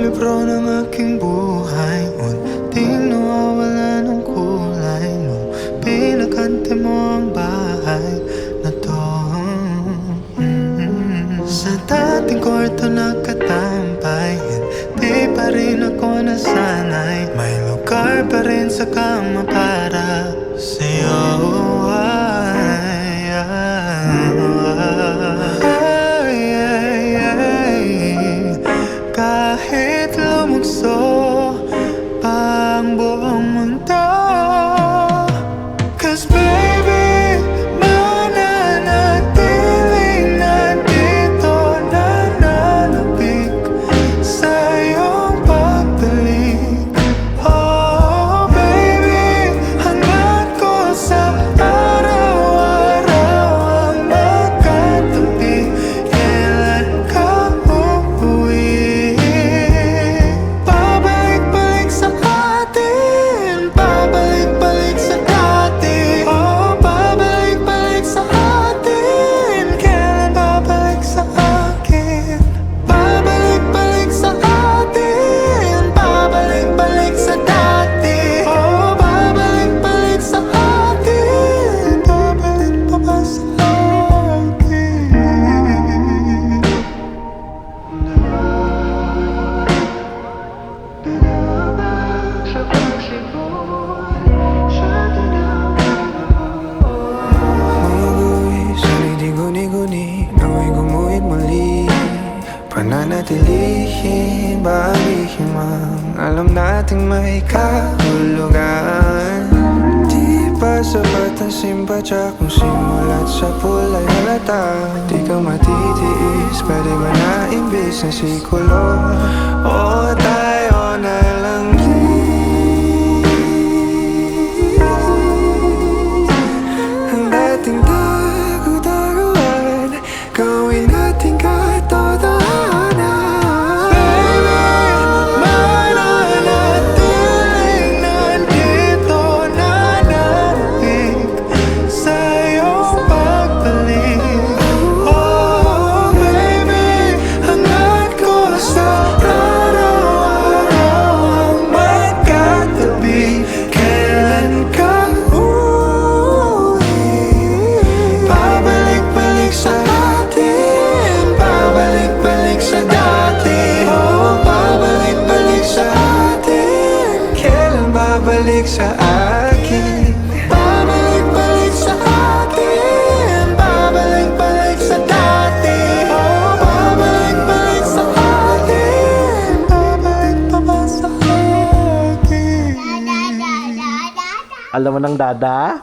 libro ng aking buhay, unting nawawala ng kulay nung pinakante mo ang bahay na to. Sa dating kwarto nakatampay, hindi pa rin ako nasanay. May lugar pa rin sa kama para sa'yo. Kahit lumukso pa ang buong mundo, 'cause baby, mananatiling nandito, nananabik sa iyong pagbalik. Oh baby, hangad ko sa araw-araw ang magkatabi. Kailan ka uuwi? Pabalik-balik sa atin, pabalik-balik sa dati. Oh, pabalik-balik sa atin. Kailan babalik sa akin? Pabalik-balik sa atin, pabalik-balik sa dati. Oh, pabalik-balik sa atin. Babalik pa ba sa akin? Umuwi, sana'y di guni-guni, nawa'y gumuhit muli. Pananatilihin, bahagihin mang alam nating may kahulugan. Di pa sapat ang simpatsya kung simulat sa pulay halata. Di ka matitiis, pwede ba na imbis na sikulo? O tayo na lang ang dating tago-taguan, gawin natin katotohanan. Mananatiling nandito, nananabik sa iyong pagbalik. Oh baby, hangad ko sa araw-araw ang magkatabi. Kailan ka uuwi? Pabalik-balik sa atin, pabalik-balik sa dati. Oh, pabalik-balik sa atin. Kailan babalik sa akin? Pabalik-balik sa atin, pabalik-balik sa dati. Oh, pabalik-balik sa atin. Babalik pa ba sa akin? Alam mo ng dada?